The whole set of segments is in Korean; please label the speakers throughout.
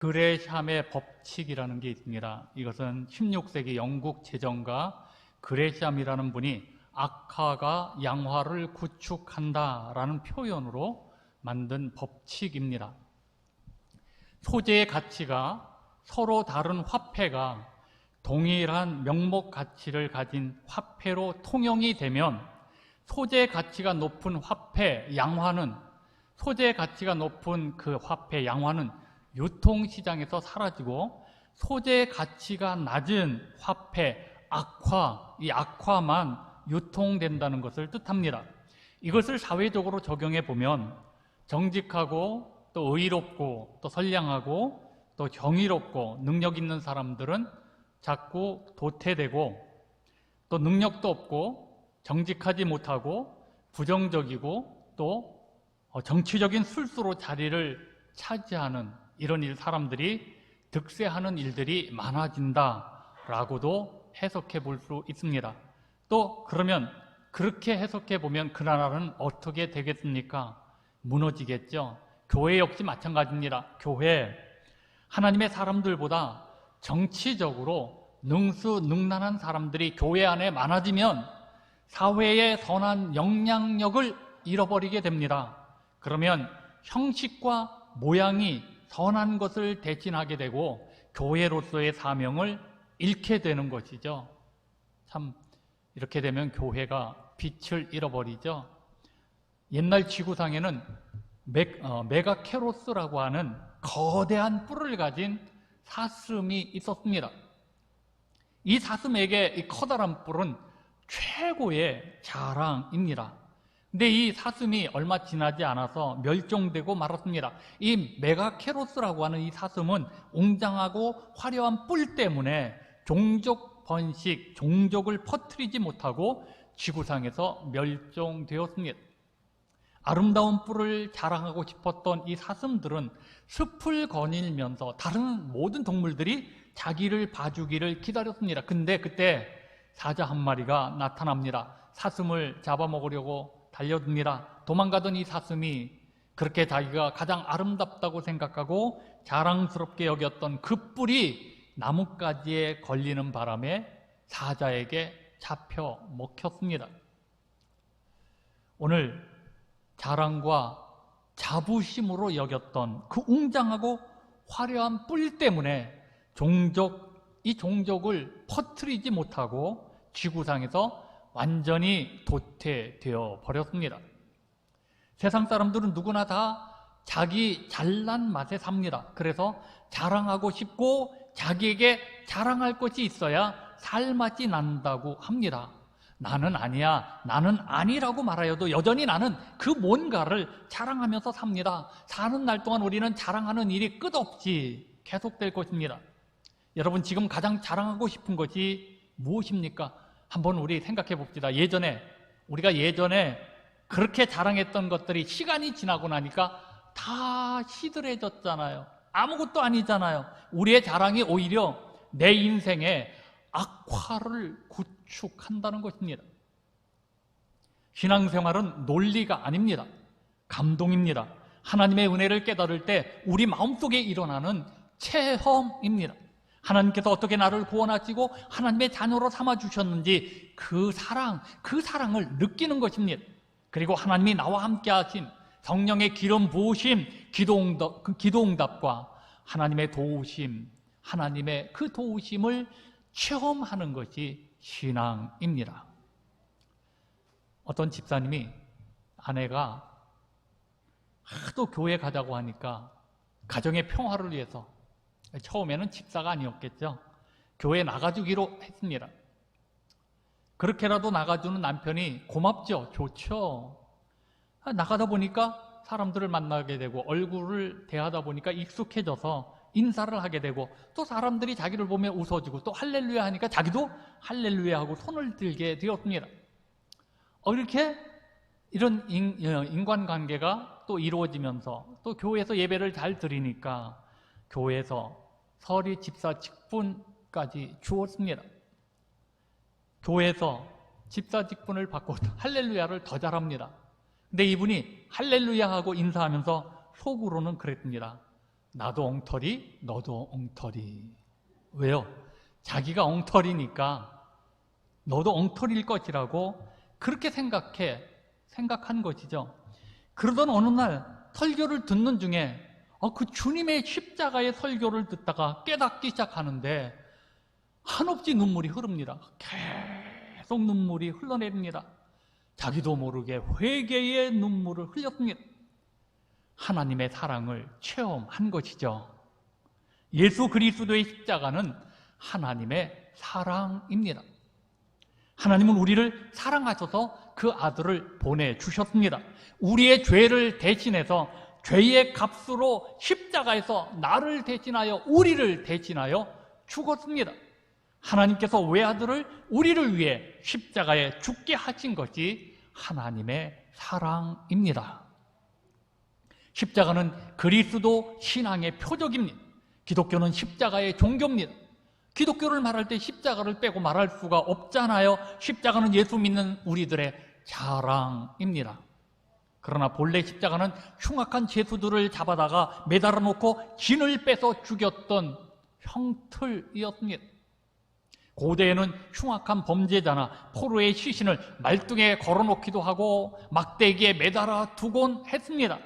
Speaker 1: 그레샴의 법칙이라는 게 있습니다. 이것은 16세기 영국 재정가 그레샴이라는 분이 악화가 양화를 구축한다라는 표현으로 만든 법칙입니다. 소재의 가치가 서로 다른 화폐가 동일한 명목 가치를 가진 화폐로 통용이 되면 소재 가치가 높은 화폐 양화는 소재 가치가 높은 그 화폐 양화는 유통시장에서 사라지고 소재 가치가 낮은 화폐 악화, 이 악화만 유통된다는 것을 뜻합니다. 이것을 사회적으로 적용해 보면 정직하고 또 의롭고 또 선량하고 또 정의롭고 능력 있는 사람들은 자꾸 도태되고 또 능력도 없고 정직하지 못하고 부정적이고 또 정치적인 술수로 자리를 차지하는 이런 사람들이 득세하는 일들이 많아진다라고도 해석해 볼 수 있습니다. 또 그러면 그렇게 해석해 보면 그 나라는 어떻게 되겠습니까? 무너지겠죠. 교회 역시 마찬가지입니다. 교회, 하나님의 사람들보다 정치적으로 능수능란한 사람들이 교회 안에 많아지면 사회의 선한 영향력을 잃어버리게 됩니다. 그러면 형식과 모양이 선한 것을 대신하게 되고 교회로서의 사명을 잃게 되는 것이죠. 참 이렇게 되면 교회가 빛을 잃어버리죠. 옛날 지구상에는 메가케로스라고 하는 거대한 뿔을 가진 사슴이 있었습니다. 이 사슴에게 이 커다란 뿔은 최고의 자랑입니다. 근데 이 사슴이 얼마 지나지 않아서 멸종되고 말았습니다. 이 메가케로스라고 하는 이 사슴은 웅장하고 화려한 뿔 때문에 종족 번식, 종족을 퍼뜨리지 못하고 지구상에서 멸종되었습니다. 아름다운 뿔을 자랑하고 싶었던 이 사슴들은 숲을 거닐면서 다른 모든 동물들이 자기를 봐주기를 기다렸습니다. 근데 그때 사자 한 마리가 나타납니다. 사슴을 잡아먹으려고 달려듭니다. 도망가던 이 사슴이 그렇게 자기가 가장 아름답다고 생각하고 자랑스럽게 여겼던 그 뿔이 나뭇가지에 걸리는 바람에 사자에게 잡혀 먹혔습니다. 오늘 자랑과 자부심으로 여겼던 그 웅장하고 화려한 뿔 때문에 이 종족을 퍼뜨리지 못하고 지구상에서 완전히 도태되어 버렸습니다. 세상 사람들은 누구나 다 자기 잘난 맛에 삽니다. 그래서 자랑하고 싶고 자기에게 자랑할 것이 있어야 살맛이 난다고 합니다. 나는 아니야, 나는 아니라고 말하여도 여전히 나는 그 뭔가를 자랑하면서 삽니다. 사는 날 동안 우리는 자랑하는 일이 끝없이 계속될 것입니다. 여러분, 지금 가장 자랑하고 싶은 것이 무엇입니까? 한번 우리 생각해 봅시다. 우리가 예전에 그렇게 자랑했던 것들이 시간이 지나고 나니까 다 시들해졌잖아요. 아무것도 아니잖아요. 우리의 자랑이 오히려 내 인생에 악화를 구축한다는 것입니다. 신앙생활은 논리가 아닙니다. 감동입니다. 하나님의 은혜를 깨달을 때 우리 마음속에 일어나는 체험입니다. 하나님께서 어떻게 나를 구원하시고 하나님의 자녀로 삼아주셨는지 그 사랑을 느끼는 것입니다. 그리고 하나님이 나와 함께 하신 성령의 기름 부으심, 기도응답과 하나님의 도우심, 하나님의 그 도우심을 체험하는 것이 신앙입니다. 어떤 집사님이 아내가 하도 교회 가자고 하니까 가정의 평화를 위해서 처음에는 집사가 아니었겠죠. 교회 나가주기로 했습니다. 그렇게라도 나가주는 남편이 고맙죠. 좋죠. 나가다 보니까 사람들을 만나게 되고 얼굴을 대하다 보니까 익숙해져서 인사를 하게 되고 또 사람들이 자기를 보며 웃어주고 또 할렐루야 하니까 자기도 할렐루야 하고 손을 들게 되었습니다. 이렇게 이런 인간관계가 또 이루어지면서 또 교회에서 예배를 잘 드리니까 교회에서 서리 집사 직분까지 주었습니다. 교회에서 집사 직분을 받고 할렐루야를 더 잘합니다. 근데 이분이 할렐루야 하고 인사하면서 속으로는 그랬습니다. 나도 엉터리, 너도 엉터리. 왜요? 자기가 엉터리니까 너도 엉터리일 것이라고 그렇게 생각한 것이죠. 그러던 어느 날 설교를 듣는 중에 그 주님의 십자가의 설교를 듣다가 깨닫기 시작하는데 한없이 눈물이 흐릅니다. 계속 눈물이 흘러내립니다. 자기도 모르게 회개의 눈물을 흘렸습니다. 하나님의 사랑을 체험한 것이죠. 예수 그리스도의 십자가는 하나님의 사랑입니다. 하나님은 우리를 사랑하셔서 그 아들을 보내주셨습니다. 우리의 죄를 대신해서 죄의 값으로 십자가에서 나를 대신하여 우리를 대신하여 죽었습니다. 하나님께서 외아들을 우리를 위해 십자가에 죽게 하신 것이 하나님의 사랑입니다. 십자가는 그리스도 신앙의 표적입니다. 기독교는 십자가의 종교입니다. 기독교를 말할 때 십자가를 빼고 말할 수가 없잖아요. 십자가는 예수 믿는 우리들의 자랑입니다. 그러나 본래 십자가는 흉악한 죄수들을 잡아다가 매달아 놓고 진을 빼서 죽였던 형틀이었습니다. 고대에는 흉악한 범죄자나 포로의 시신을 말뚝에 걸어놓기도 하고 막대기에 매달아 두곤 했습니다.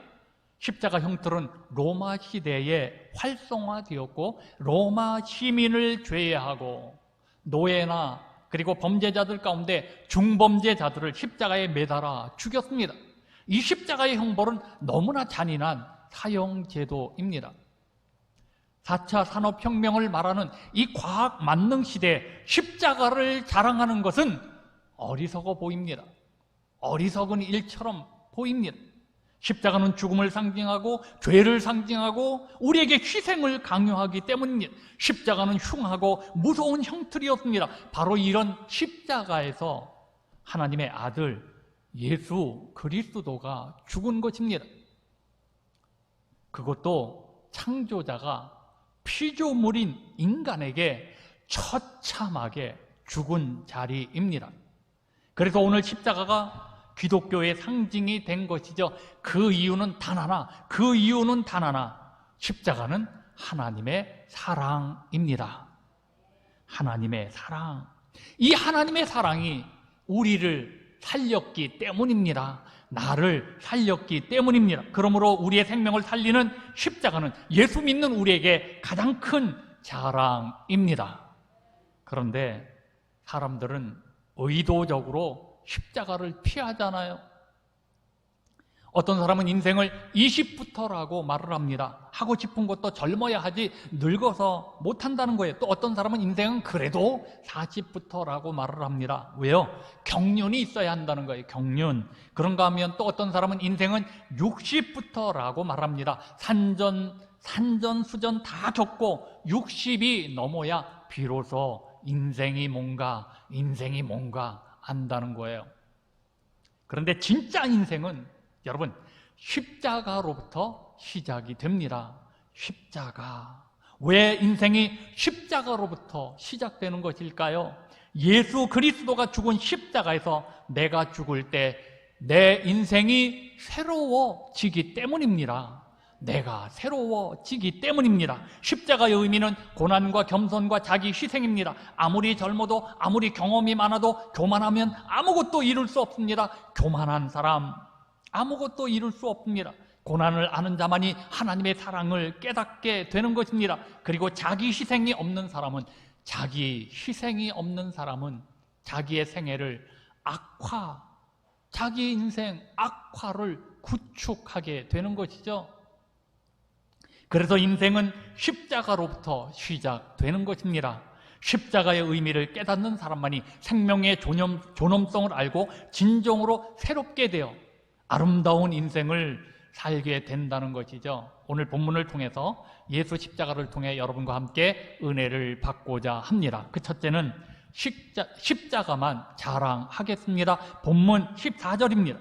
Speaker 1: 십자가 형틀은 로마 시대에 활성화되었고 로마 시민을 제외하고 노예나 그리고 범죄자들 가운데 중범죄자들을 십자가에 매달아 죽였습니다. 이 십자가의 형벌은 너무나 잔인한 사형제도입니다. 4차 산업혁명을 말하는 이 과학 만능 시대에 십자가를 자랑하는 것은 어리석어 보입니다. 어리석은 일처럼 보입니다. 십자가는 죽음을 상징하고 죄를 상징하고 우리에게 희생을 강요하기 때문입니다. 십자가는 흉하고 무서운 형틀이었습니다. 바로 이런 십자가에서 하나님의 아들 예수 그리스도가 죽은 것입니다. 그것도 창조자가 피조물인 인간에게 처참하게 죽은 자리입니다. 그래서 오늘 십자가가 기독교의 상징이 된 것이죠. 그 이유는 단 하나, 십자가는 하나님의 사랑입니다. 하나님의 사랑. 이 하나님의 사랑이 우리를 살렸기 때문입니다. 나를 살렸기 때문입니다. 그러므로 우리의 생명을 살리는 십자가는 예수 믿는 우리에게 가장 큰 자랑입니다. 그런데 사람들은 의도적으로 십자가를 피하잖아요. 어떤 사람은 인생을 20부터라고 말을 합니다. 하고 싶은 것도 젊어야 하지 늙어서 못한다는 거예요. 또 어떤 사람은 인생은 그래도 40부터라고 말을 합니다. 왜요? 경륜이 있어야 한다는 거예요. 경륜. 그런가 하면 또 어떤 사람은 인생은 60부터라고 말합니다. 산전수전 다 겪고 60이 넘어야 비로소 인생이 뭔가 안다는 거예요. 그런데 진짜 인생은 여러분 십자가로부터 시작이 됩니다. 십자가. 왜 인생이 십자가로부터 시작되는 것일까요? 예수 그리스도가 죽은 십자가에서 내가 죽을 때 내 인생이 새로워지기 때문입니다. 내가 새로워지기 때문입니다. 십자가의 의미는 고난과 겸손과 자기 희생입니다. 아무리 젊어도 아무리 경험이 많아도 교만하면 아무것도 이룰 수 없습니다. 교만한 사람 아무것도 이룰 수 없습니다. 고난을 아는 자만이 하나님의 사랑을 깨닫게 되는 것입니다. 그리고 자기 희생이 없는 사람은 자기의 생애를 자기 인생 악화를 구축하게 되는 것이죠. 그래서 인생은 십자가로부터 시작되는 것입니다. 십자가의 의미를 깨닫는 사람만이 생명의 존엄성을 알고 진정으로 새롭게 되어 아름다운 인생을 살게 된다는 것이죠. 오늘 본문을 통해서 예수 십자가를 통해 여러분과 함께 은혜를 받고자 합니다. 그 첫째는 십자가만 자랑하겠습니다. 본문 14절입니다.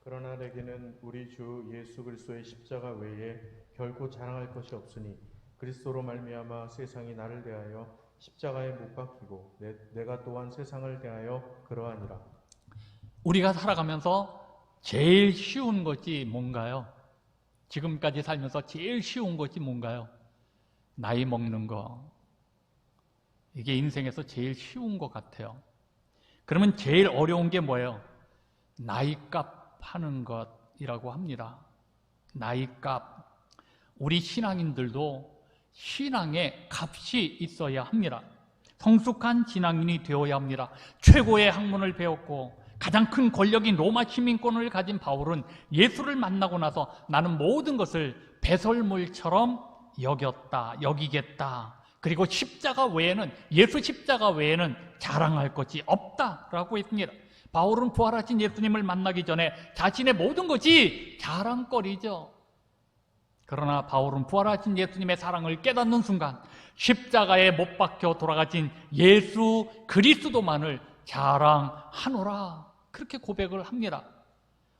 Speaker 2: 그러나 내게는 우리 주 예수 그리스도의 십자가 외에 결코 자랑할 것이 없으니 그리스도로 말미암아 세상이 나를 대하여 십자가에 못 박히고 내가 또한 세상을 대하여 그러하니라.
Speaker 1: 우리가 살아가면서 제일 쉬운 것이 뭔가요? 지금까지 살면서 제일 쉬운 것이 뭔가요? 나이 먹는 거. 이게 인생에서 제일 쉬운 것 같아요. 그러면 제일 어려운 게 뭐예요? 나이값 하는 것이라고 합니다. 나이값. 우리 신앙인들도 신앙에 값이 있어야 합니다. 성숙한 신앙인이 되어야 합니다. 최고의 학문을 배웠고 가장 큰 권력인 로마 시민권을 가진 바울은 예수를 만나고 나서 나는 모든 것을 배설물처럼 여기겠다. 그리고 십자가 외에는, 예수 십자가 외에는 자랑할 것이 없다라고 했습니다. 바울은 부활하신 예수님을 만나기 전에 자신의 모든 것이 자랑거리죠. 그러나 바울은 부활하신 예수님의 사랑을 깨닫는 순간 십자가에 못 박혀 돌아가신 예수 그리스도만을 자랑하노라, 그렇게 고백을 합니다.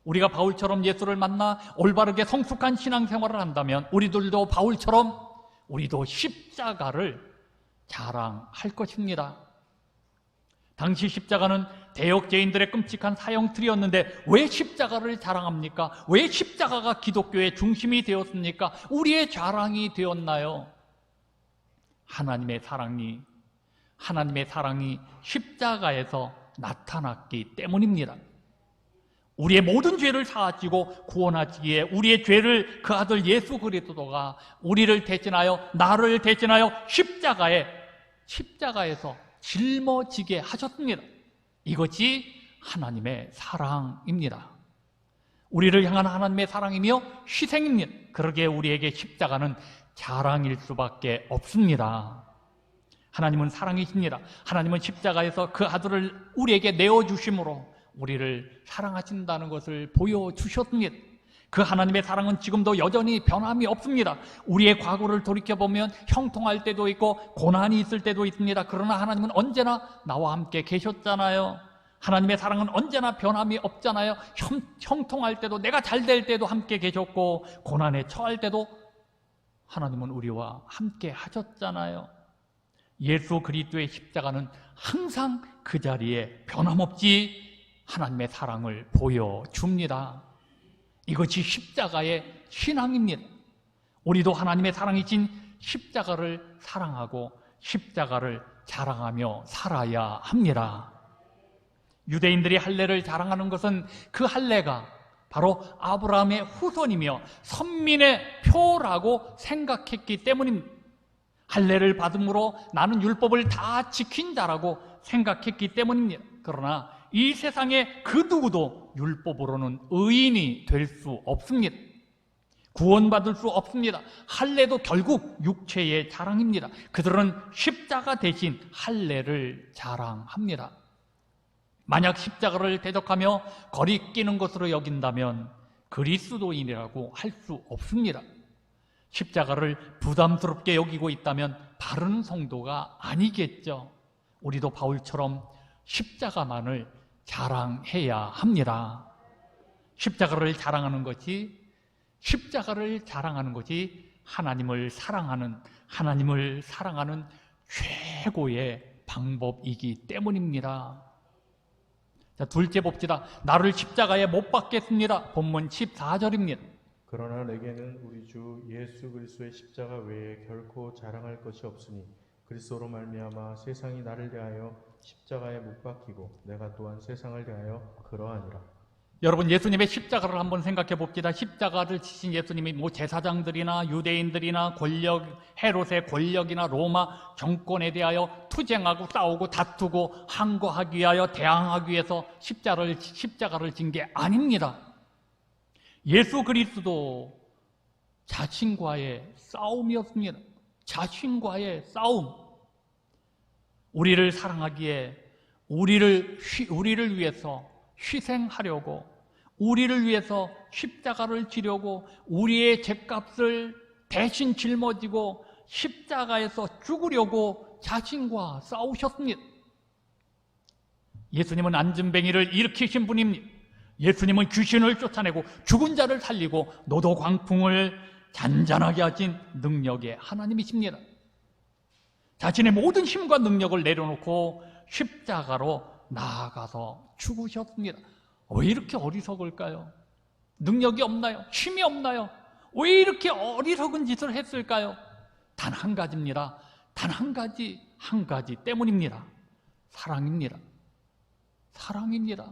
Speaker 1: 우리가 바울처럼 예수를 만나 올바르게 성숙한 신앙생활을 한다면 우리들도 바울처럼 우리도 십자가를 자랑할 것입니다. 당시 십자가는 대역죄인들의 끔찍한 사형틀이었는데 왜 십자가를 자랑합니까? 왜 십자가가 기독교의 중심이 되었습니까? 우리의 자랑이 되었나요? 하나님의 사랑이 십자가에서 나타났기 때문입니다. 우리의 모든 죄를 사하시고 구원하시기에 우리의 죄를 그 아들 예수 그리스도가 우리를 대신하여, 나를 대신하여 십자가에서 짊어지게 하셨습니다. 이것이 하나님의 사랑입니다. 우리를 향한 하나님의 사랑이며 희생입니다. 그러기에 우리에게 십자가는 자랑일 수밖에 없습니다. 하나님은 사랑이십니다. 하나님은 십자가에서 그 아들을 우리에게 내어주심으로 우리를 사랑하신다는 것을 보여주셨습니다. 그 하나님의 사랑은 지금도 여전히 변함이 없습니다. 우리의 과거를 돌이켜보면 형통할 때도 있고 고난이 있을 때도 있습니다. 그러나 하나님은 언제나 나와 함께 계셨잖아요. 하나님의 사랑은 언제나 변함이 없잖아요. 형통할 때도, 내가 잘 될 때도 함께 계셨고 고난에 처할 때도 하나님은 우리와 함께 하셨잖아요. 예수 그리스도의 십자가는 항상 그 자리에 변함없이 하나님의 사랑을 보여줍니다. 이것이 십자가의 신앙입니다. 우리도 하나님의 사랑이신 십자가를 사랑하고 십자가를 자랑하며 살아야 합니다. 유대인들이 할례를 자랑하는 것은 그 할례가 바로 아브라함의 후손이며 선민의 표라고 생각했기 때문입니다. 할례를 받음으로 나는 율법을 다 지킨 자라고 생각했기 때문입니다. 그러나 이 세상에 그 누구도 율법으로는 의인이 될 수 없습니다. 구원받을 수 없습니다. 할례도 결국 육체의 자랑입니다. 그들은 십자가 대신 할례를 자랑합니다. 만약 십자가를 대적하며 거리끼는 것으로 여긴다면 그리스도인이라고 할 수 없습니다. 십자가를 부담스럽게 여기고 있다면 바른 성도가 아니겠죠. 우리도 바울처럼 십자가만을 자랑해야 합니다. 십자가를 자랑하는 것이 하나님을 사랑하는 최고의 방법이기 때문입니다. 자, 둘째 봅시다. 나를 십자가에 못 박겠습니다. 본문 14절입니다.
Speaker 2: 그러나 내게는 우리 주 예수 그리스도의 십자가 외에 결코 자랑할 것이 없으니 그리스도로 말미암아 세상이 나를 대하여 십자가에 못 박히고 내가 또한 세상을 대하여 그러하니라.
Speaker 1: 여러분, 예수님의 십자가를 한번 생각해 봅시다. 십자가를 지신 예수님이 제사장들이나 유대인들이나 헤롯의 권력이나 로마 정권에 대하여 투쟁하고 싸우고 다투고 항거하기 위하여 대항하기 위해서 십자가를 진 게 아닙니다. 예수 그리스도 자신과의 싸움이었습니다. 자신과의 싸움. 우리를 사랑하기에 우리를 위해서 희생하려고, 우리를 위해서 십자가를 지려고, 우리의 죄값을 대신 짊어지고 십자가에서 죽으려고 자신과 싸우셨습니다. 예수님은 안진뱅이를 일으키신 분입니다. 예수님은 귀신을 쫓아내고 죽은 자를 살리고 노도 광풍을 잔잔하게 하신 능력의 하나님이십니다. 자신의 모든 힘과 능력을 내려놓고 십자가로 나아가서 죽으셨습니다. 왜 이렇게 어리석을까요? 능력이 없나요? 힘이 없나요? 왜 이렇게 어리석은 짓을 했을까요? 단 한 가지입니다. 단 한 가지 때문입니다. 사랑입니다. 사랑입니다.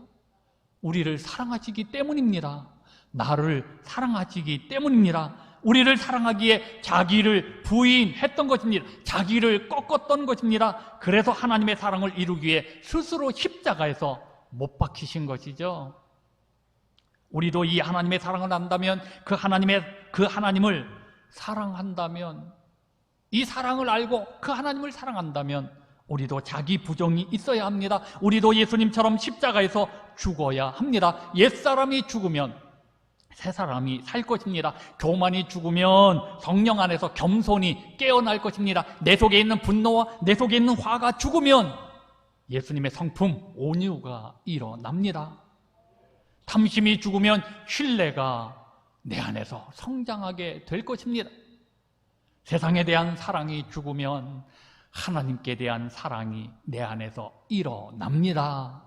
Speaker 1: 우리를 사랑하시기 때문입니다. 나를 사랑하시기 때문입니다. 우리를 사랑하기에 자기를 부인했던 것입니다. 자기를 꺾었던 것입니다. 그래서 하나님의 사랑을 이루기 위해 스스로 십자가에서 못 박히신 것이죠. 우리도 이 하나님의 사랑을 안다면, 그 하나님을 사랑한다면, 이 사랑을 알고 그 하나님을 사랑한다면 우리도 자기 부정이 있어야 합니다. 우리도 예수님처럼 십자가에서 죽어야 합니다. 옛사람이 죽으면 새 사람이 살 것입니다. 교만이 죽으면 성령 안에서 겸손이 깨어날 것입니다. 내 속에 있는 분노와 내 속에 있는 화가 죽으면 예수님의 성품 온유가 일어납니다. 탐심이 죽으면 신뢰가 내 안에서 성장하게 될 것입니다. 세상에 대한 사랑이 죽으면 하나님께 대한 사랑이 내 안에서 일어납니다.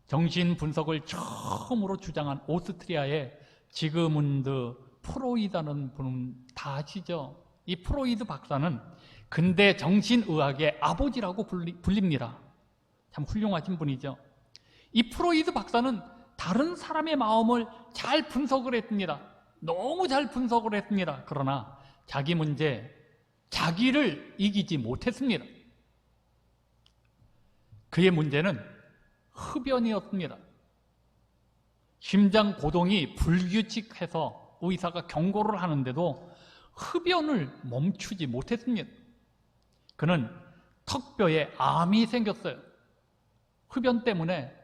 Speaker 1: 정신 분석을 처음으로 주장한 오스트리아의 지그문드 프로이드라는 분은 다 아시죠? 이 프로이드 박사는 근대 정신의학의 아버지라고 불립니다. 참 훌륭하신 분이죠. 이 프로이드 박사는 다른 사람의 마음을 잘 분석을 했습니다. 너무 잘 분석을 했습니다. 그러나 자기 문제, 자기를 이기지 못했습니다. 그의 문제는 흡연이었습니다. 심장 고동이 불규칙해서 의사가 경고를 하는데도 흡연을 멈추지 못했습니다. 그는 턱뼈에 암이 생겼어요. 흡연 때문에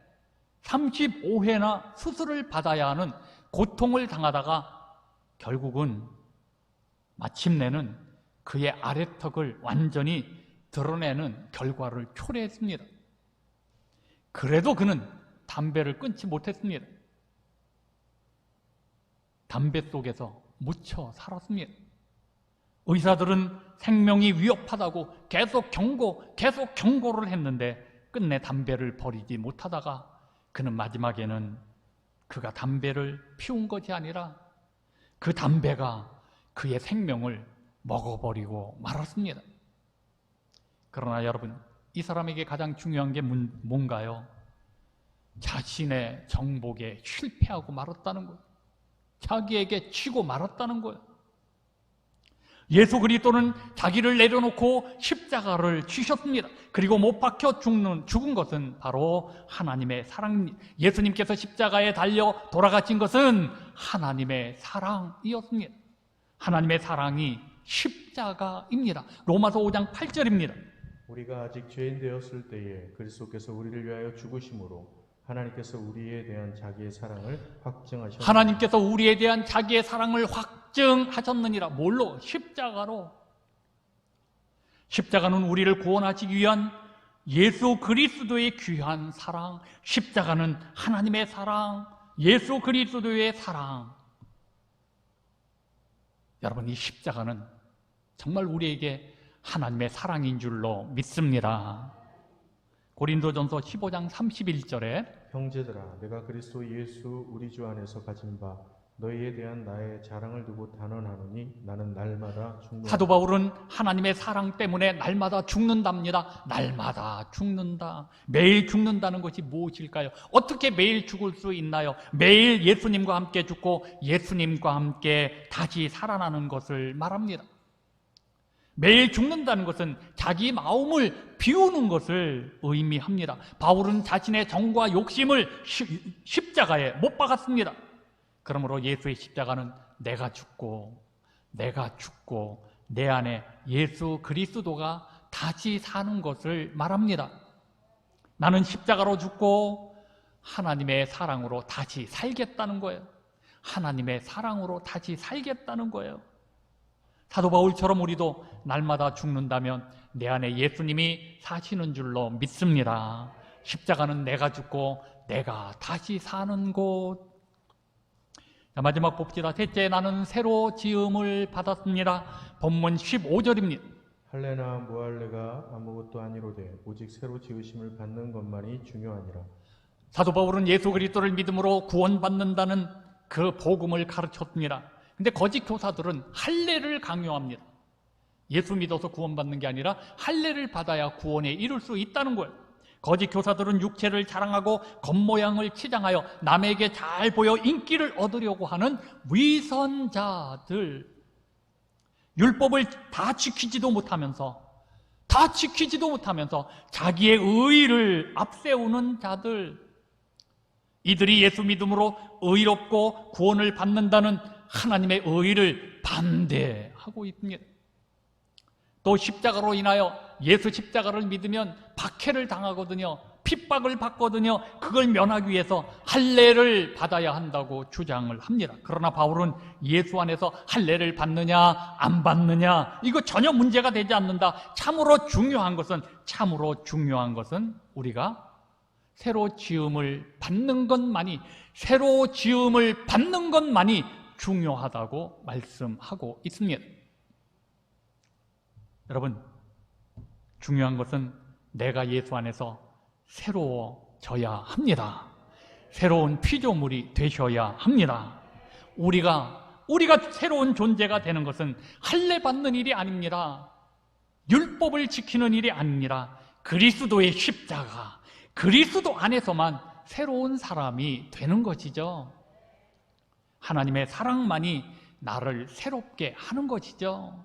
Speaker 1: 35회나 수술을 받아야 하는 고통을 당하다가 결국은 마침내는 그의 아래턱을 완전히 드러내는 결과를 초래했습니다. 그래도 그는 담배를 끊지 못했습니다. 담배 속에서 묻혀 살았습니다. 의사들은 생명이 위협하다고 계속 경고를 했는데 끝내 담배를 버리지 못하다가 그는 마지막에는 그가 담배를 피운 것이 아니라 그 담배가 그의 생명을 먹어버리고 말았습니다. 그러나 여러분, 이 사람에게 가장 중요한 게 뭔가요? 자신의 정복에 실패하고 말았다는 거예요. 자기에게 치고 말았다는 거예요. 예수 그리스도는 자기를 내려놓고 십자가를 지셨습니다. 그리고 못 박혀 죽은 것은 바로 하나님의 사랑입니다. 예수님께서 십자가에 달려 돌아가신 것은 하나님의 사랑이었습니다. 하나님의 사랑이 십자가입니다. 로마서 5장 8절입니다.
Speaker 2: 우리가 아직 죄인 되었을 때에 그리스도께서 우리를 위하여 죽으심으로 하나님께서 우리에 대한 자기의 사랑을 확증하셨느니라.
Speaker 1: 하나님께서 우리에 대한 자기의 사랑을 확증하셨느니라. 뭘로? 십자가로. 십자가는 우리를 구원하시기 위한 예수 그리스도의 귀한 사랑, 십자가는 하나님의 사랑, 예수 그리스도의 사랑. 여러분, 이 십자가는 정말 우리에게 하나님의 사랑인 줄로 믿습니다. 고린도전서 15장 31절에
Speaker 2: 형제들아, 내가 그리스도 예수 우리 주 안에서 가진 바 너희에 대한 나의 자랑을 두고 단언하노니 나는 날마다 죽는다.
Speaker 1: 사도 바울은 하나님의 사랑 때문에 날마다 죽는답니다. 날마다 죽는다. 매일 죽는다는 것이 무엇일까요? 어떻게 매일 죽을 수 있나요? 매일 예수님과 함께 죽고 예수님과 함께 다시 살아나는 것을 말합니다. 매일 죽는다는 것은 자기 마음을 비우는 것을 의미합니다. 바울은 자신의 정과 욕심을 십자가에 못 박았습니다. 그러므로 예수의 십자가는 내가 죽고 내 안에 예수 그리스도가 다시 사는 것을 말합니다. 나는 십자가로 죽고 하나님의 사랑으로 다시 살겠다는 거예요. 하나님의 사랑으로 다시 살겠다는 거예요. 사도 바울처럼 우리도 날마다 죽는다면 내 안에 예수님이 사시는 줄로 믿습니다. 십자가는 내가 죽고 내가 다시 사는 곳. 자, 마지막 봅시다. 셋째, 나는 새로 지음을 받았습니다. 본문 15절입니다.
Speaker 2: 할례나 무할례가 아무것도 아니로되 오직 새로 지으심을 받는 것만이 중요하니라.
Speaker 1: 사도 바울은 예수 그리스도를 믿음으로 구원받는다는 그 복음을 가르쳤습니다. 근데 거짓 교사들은 할례를 강요합니다. 예수 믿어서 구원받는 게 아니라 할례를 받아야 구원에 이룰 수 있다는 거예요. 거짓 교사들은 육체를 자랑하고 겉모양을 치장하여 남에게 잘 보여 인기를 얻으려고 하는 위선자들, 율법을 다 지키지도 못하면서 자기의 의의를 앞세우는 자들, 이들이 예수 믿음으로 의롭고 구원을 받는다는 하나님의 의의를 반대하고 있습니다. 또 십자가로 인하여 예수 십자가를 믿으면 박해를 당하거든요. 핍박을 받거든요. 그걸 면하기 위해서 할례를 받아야 한다고 주장을 합니다. 그러나 바울은 예수 안에서 할례를 받느냐 안 받느냐 이거 전혀 문제가 되지 않는다. 참으로 중요한 것은 우리가 새로 지음을 받는 것만이 중요하다고 말씀하고 있습니다. 여러분, 중요한 것은 내가 예수 안에서 새로워져야 합니다. 새로운 피조물이 되셔야 합니다. 우리가 새로운 존재가 되는 것은 할례 받는 일이 아닙니다. 율법을 지키는 일이 아닙니다. 그리스도의 십자가, 그리스도 안에서만 새로운 사람이 되는 것이죠. 하나님의 사랑만이 나를 새롭게 하는 것이죠.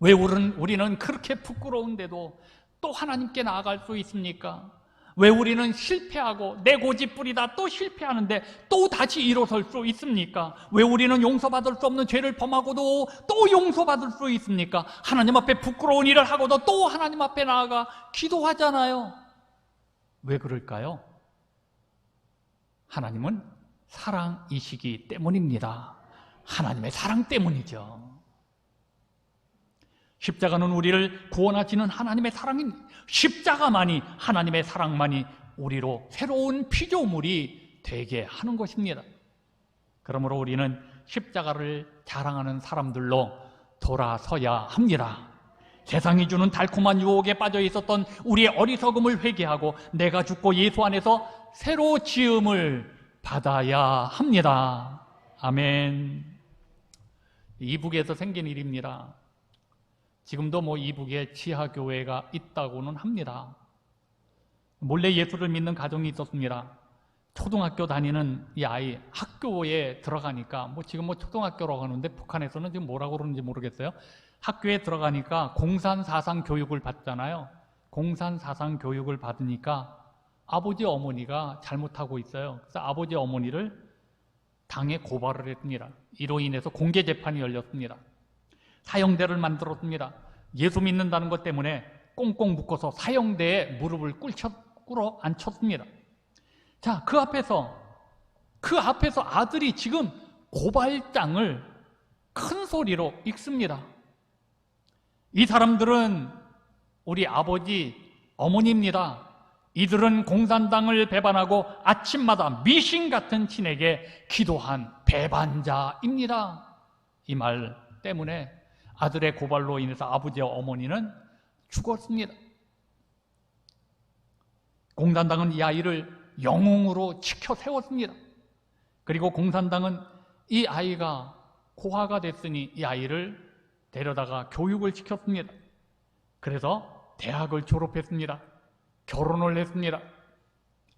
Speaker 1: 왜 우리는 그렇게 부끄러운데도 또 하나님께 나아갈 수 있습니까? 왜 우리는 실패하고 내 고집부리다 또 실패하는데 또 다시 일어설 수 있습니까? 왜 우리는 용서받을 수 없는 죄를 범하고도 또 용서받을 수 있습니까? 하나님 앞에 부끄러운 일을 하고도 또 하나님 앞에 나아가 기도하잖아요. 왜 그럴까요? 하나님은 사랑이시기 때문입니다. 하나님의 사랑 때문이죠. 십자가는 우리를 구원하시는 하나님의 사랑입니다. 십자가만이, 하나님의 사랑만이 우리로 새로운 피조물이 되게 하는 것입니다. 그러므로 우리는 십자가를 자랑하는 사람들로 돌아서야 합니다. 세상이 주는 달콤한 유혹에 빠져 있었던 우리의 어리석음을 회개하고 내가 죽고 예수 안에서 새로 지음을 받아야 합니다. 아멘. 이북에서 생긴 일입니다. 지금도 이북에 지하교회가 있다고는 합니다. 몰래 예수를 믿는 가정이 있었습니다. 초등학교 다니는 이 아이 학교에 들어가니까 지금 초등학교라고 하는데 북한에서는 지금 뭐라고 그러는지 모르겠어요. 학교에 들어가니까 공산사상 교육을 받잖아요. 공산사상 교육을 받으니까 아버지 어머니가 잘못하고 있어요. 그래서 아버지 어머니를 당에 고발을 했습니다. 이로 인해서 공개 재판이 열렸습니다. 사형대를 만들었습니다. 예수 믿는다는 것 때문에 꽁꽁 묶어서 사형대에 무릎을 꿇어 앉혔습니다. 자, 그 앞에서 아들이 지금 고발장을 큰 소리로 읽습니다. 이 사람들은 우리 아버지, 어머니입니다. 이들은 공산당을 배반하고 아침마다 미신 같은 신에게 기도한 배반자입니다. 이 말 때문에 아들의 고발로 인해서 아버지와 어머니는 죽었습니다. 공산당은 이 아이를 영웅으로 지켜 세웠습니다. 그리고 공산당은 이 아이가 고아가 됐으니 이 아이를 데려다가 교육을 시켰습니다. 그래서 대학을 졸업했습니다. 결혼을 했습니다.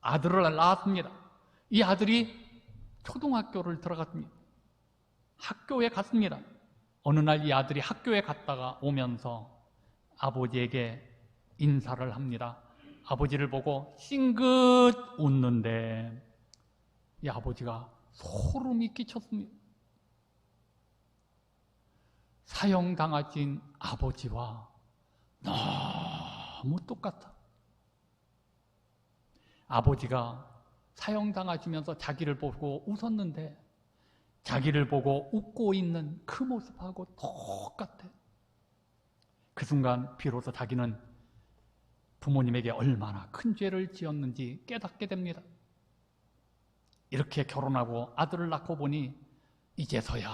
Speaker 1: 아들을 낳았습니다. 이 아들이 초등학교를 들어갔습니다. 학교에 갔습니다. 어느 날 이 아들이 학교에 갔다가 오면서 아버지에게 인사를 합니다. 아버지를 보고 싱긋 웃는데 이 아버지가 소름이 끼쳤습니다. 사형당하신 아버지와 너무 똑같아. 아버지가 사형당하시면서 자기를 보고 웃었는데 자기를 보고 웃고 있는 그 모습하고 똑같아. 그 순간 비로소 자기는 부모님에게 얼마나 큰 죄를 지었는지 깨닫게 됩니다. 이렇게 결혼하고 아들을 낳고 보니 이제서야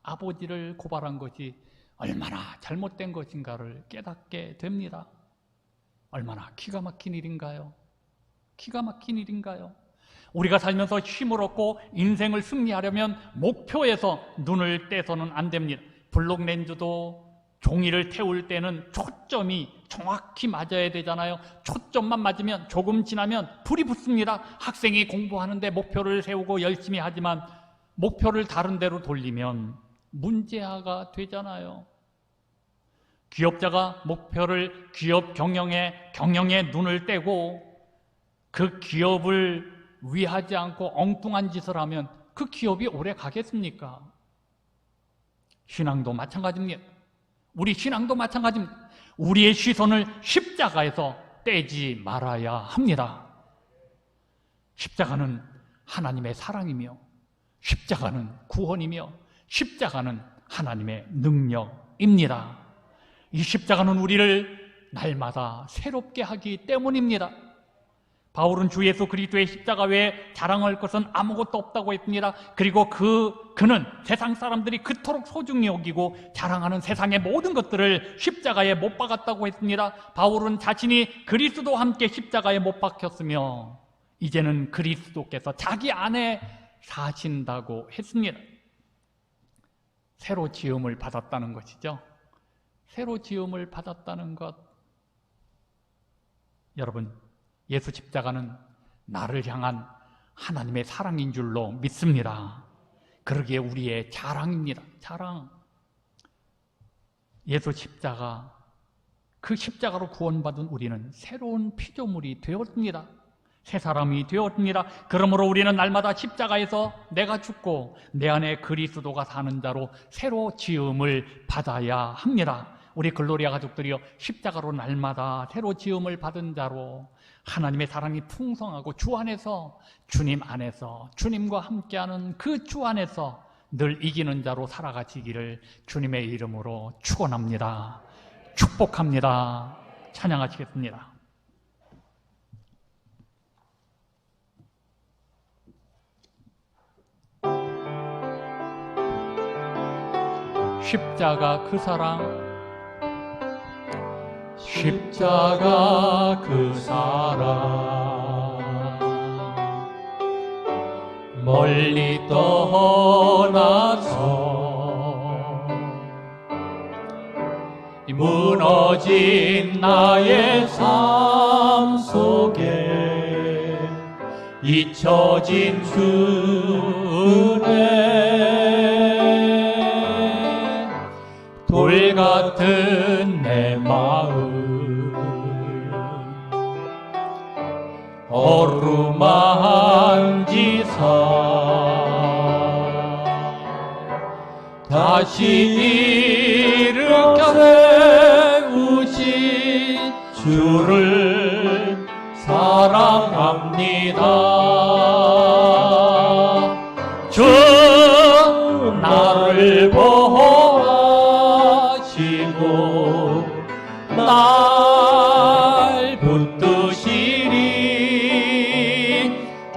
Speaker 1: 아버지를 고발한 것이 얼마나 잘못된 것인가를 깨닫게 됩니다. 얼마나 기가 막힌 일인가요? 기가 막힌 일인가요? 우리가 살면서 힘을 얻고 인생을 승리하려면 목표에서 눈을 떼서는 안 됩니다. 블록렌즈도 종이를 태울 때는 초점이 정확히 맞아야 되잖아요. 초점만 맞으면 조금 지나면 불이 붙습니다. 학생이 공부하는데 목표를 세우고 열심히 하지만 목표를 다른 데로 돌리면 문제아가 되잖아요. 기업자가 목표를 기업 경영에 눈을 떼고 그 기업을 위하지 않고 엉뚱한 짓을 하면 그 기업이 오래 가겠습니까? 신앙도 마찬가지입니다. 우리 신앙도 마찬가지입니다. 우리의 시선을 십자가에서 떼지 말아야 합니다. 십자가는 하나님의 사랑이며 십자가는 구원이며 십자가는 하나님의 능력입니다. 이 십자가는 우리를 날마다 새롭게 하기 때문입니다. 바울은 주 예수 그리스도의 십자가 외에 자랑할 것은 아무것도 없다고 했습니다. 그리고 그는 세상 사람들이 그토록 소중히 여기고 자랑하는 세상의 모든 것들을 십자가에 못 박았다고 했습니다. 바울은 자신이 그리스도와 함께 십자가에 못 박혔으며 이제는 그리스도께서 자기 안에 사신다고 했습니다. 새로 지음을 받았다는 것이죠. 새로 지음을 받았다는 것. 여러분, 예수 십자가는 나를 향한 하나님의 사랑인 줄로 믿습니다. 그러기에 우리의 자랑입니다. 자랑. 예수 십자가, 그 십자가로 구원받은 우리는 새로운 피조물이 되었습니다. 새 사람이 되었습니다. 그러므로 우리는 날마다 십자가에서 내가 죽고 내 안에 그리스도가 사는 자로 새로 지음을 받아야 합니다. 우리 글로리아 가족들이여, 십자가로 날마다 새로 지음을 받은 자로 하나님의 사랑이 풍성하고 주 안에서, 주님 안에서, 주님과 함께하는 그 주 안에서 늘 이기는 자로 살아가시기를 주님의 이름으로 축원합니다. 축복합니다. 찬양하시겠습니다. 십자가 그 사랑, 십자가 그 사랑, 멀리 떠나서 무너진 나의 삶 속에 잊혀진 주네, 돌 같은 내 마음 어루만지사 다시 일으켜 세우신 주를 사랑합니다. 주 나를 보호하시고 날 붙드시리.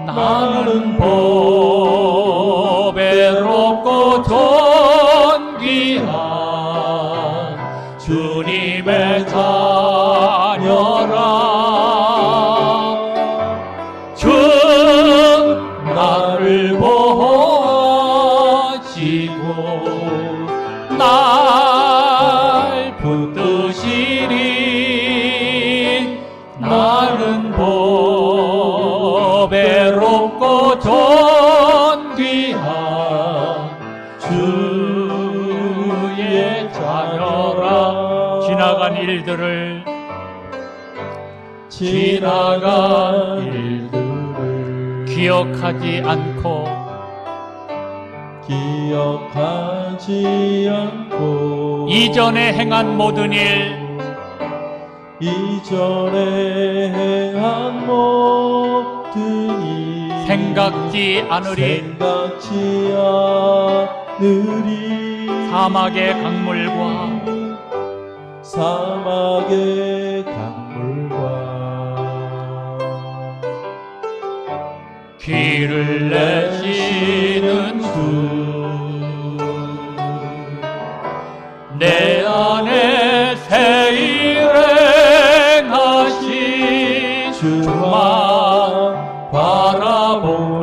Speaker 1: 나는 보배롭고 존귀한 주님의 자녀라. 주 나를 보호하시고 날 붙드시리. 나는 보배롭고 존귀한 주의 자녀라. 지나간 일들을 기억하지 않고 이전에 행한 모든 일 생각지 않으리. 사막의 강물과 길을 내시는 주, 내 안에 새 일행하신 주만 바라보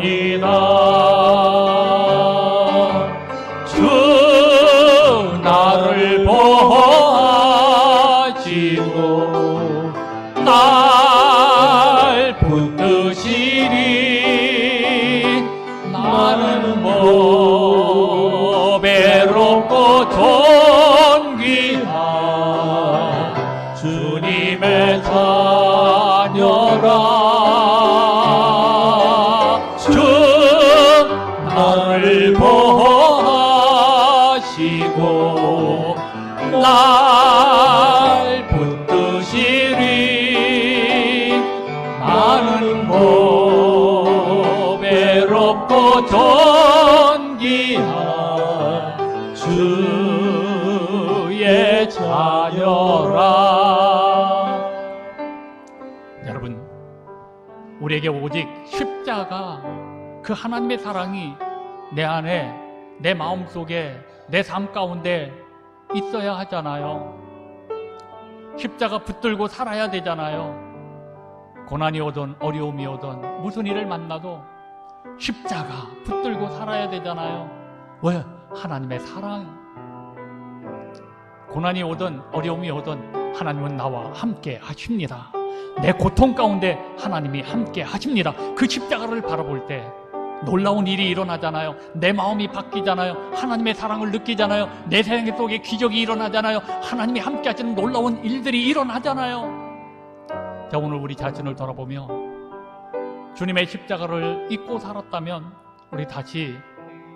Speaker 1: 하여라. 여러분, 우리에게 오직 십자가, 그 하나님의 사랑이 내 안에, 내 마음속에, 내 삶 가운데 있어야 하잖아요. 십자가 붙들고 살아야 되잖아요. 고난이 오든 어려움이 오든 무슨 일을 만나도 십자가 붙들고 살아야 되잖아요. 왜? 하나님의 사랑. 고난이 오든 어려움이 오든 하나님은 나와 함께 하십니다. 내 고통 가운데 하나님이 함께 하십니다. 그 십자가를 바라볼 때 놀라운 일이 일어나잖아요. 내 마음이 바뀌잖아요. 하나님의 사랑을 느끼잖아요. 내 생애 속에 기적이 일어나잖아요. 하나님이 함께 하시는 놀라운 일들이 일어나잖아요. 자, 오늘 우리 자신을 돌아보며 주님의 십자가를 잊고 살았다면 우리 다시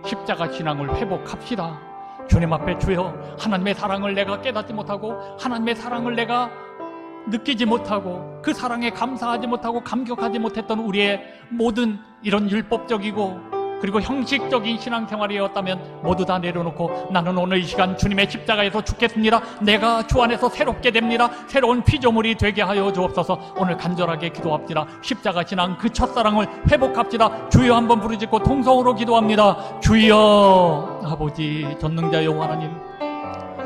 Speaker 1: 십자가 신앙을 회복합시다. 주님 앞에, 주여, 하나님의 사랑을 내가 깨닫지 못하고 하나님의 사랑을 내가 느끼지 못하고 그 사랑에 감사하지 못하고 감격하지 못했던 우리의 모든 이런 율법적이고 그리고 형식적인 신앙생활이었다면 모두 다 내려놓고 나는 오늘 이 시간 주님의 십자가에서 죽겠습니다. 내가 주 안에서 새롭게 됩니다. 새로운 피조물이 되게 하여 주옵소서. 오늘 간절하게 기도합시다. 십자가 신앙, 그 첫사랑을 회복합시다. 주여 한번 부르짖고 통성으로 기도합니다. 주여. 아버지 전능자 여호와 하나님,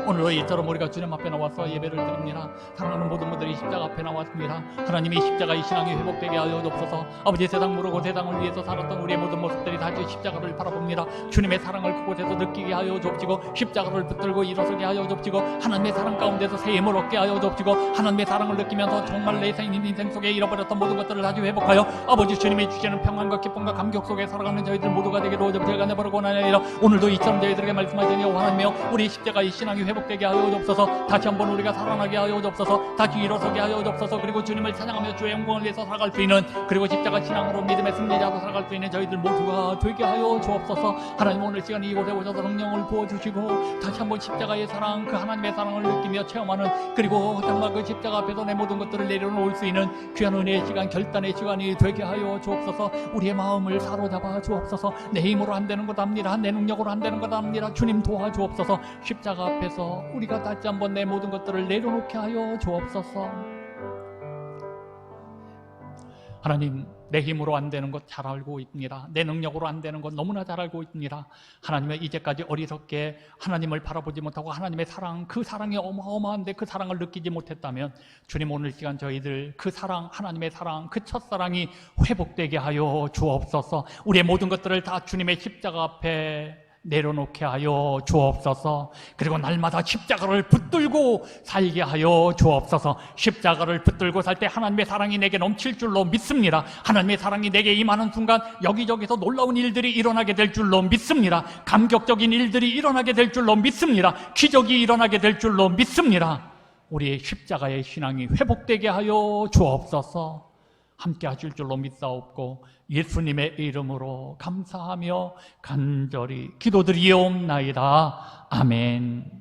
Speaker 1: 오늘도 이처럼 우리가 주님 앞에 나와서 예배를 드립니다. 사랑하는 모든 분들이 십자가 앞에 나왔습니다. 하나님이 십자가의 신앙이 회복되게 하여 주옵소서. 아버지, 세상 모르고 세상을 위해서 살았던 우리의 모든 모습들이 다시 십자가를 바라봅니다. 주님의 사랑을 그곳에서 느끼게 하여 주옵시고 십자가를 붙들고 일어서게 하여 주옵시고 하나님의 사랑 가운데서 새 힘을 얻게 하여 주옵시고 하나님의 사랑을 느끼면서 정말 내 인생 속에 잃어버렸던 모든 것들을 다시 회복하여 아버지 주님이 주시는 평안과 기쁨과 감격 속에 살아가는 저희들 모두가 되기로 저희가 내버리고 나니라. 오늘도 이처럼 저희들에게 말씀하시니 여호와 하나님이여, 우리 십자가의 신앙이 회복되게 하여 주옵소서. 다시 한번 우리가 살아나게 하여 주옵소서. 다시 일어서게 하여 주옵소서. 그리고 주님을 찬양하며 주의 영광을 위해서 살아갈 수 있는, 그리고 십자가 신앙으로 믿음의 승리자로 살아갈 수 있는 저희들 모두가 되게 하여 주옵소서. 하나님, 오늘 시간 이곳에 오셔서 성령을 부어주시고 다시 한번 십자가의 사랑, 그 하나님의 사랑을 느끼며 체험하는, 그리고 정말 그 십자가 앞에서 내 모든 것들을 내려놓을 수 있는 귀한 은혜의 시간, 결단의 시간이 되게 하여 주옵소서. 우리의 마음을 사로잡아 주옵소서. 내 힘으로 안 되는 것 합니다. 내 능력으로 안 되는 것 합니다. 주님 도와주옵소서. 십자가 앞에서 우리가 다시 한번 내 모든 것들을 내려놓게 하여 주옵소서. 하나님, 내 힘으로 안 되는 것 잘 알고 있습니다. 내 능력으로 안 되는 것 너무나 잘 알고 있습니다. 하나님의 이제까지 어리석게 하나님을 바라보지 못하고 하나님의 사랑, 그 사랑이 어마어마한데 그 사랑을 느끼지 못했다면 주님, 오늘 시간 저희들 그 사랑, 하나님의 사랑, 그 첫사랑이 회복되게 하여 주옵소서. 우리의 모든 것들을 다 주님의 십자가 앞에 내려놓게 하여 주옵소서. 그리고 날마다 십자가를 붙들고 살게 하여 주옵소서. 십자가를 붙들고 살 때 하나님의 사랑이 내게 넘칠 줄로 믿습니다. 하나님의 사랑이 내게 임하는 순간 여기저기서 놀라운 일들이 일어나게 될 줄로 믿습니다. 감격적인 일들이 일어나게 될 줄로 믿습니다. 기적이 일어나게 될 줄로 믿습니다. 우리의 십자가의 신앙이 회복되게 하여 주옵소서. 함께 하실 줄로 믿사옵고 예수님의 이름으로 감사하며 간절히 기도드리옵나이다. 아멘.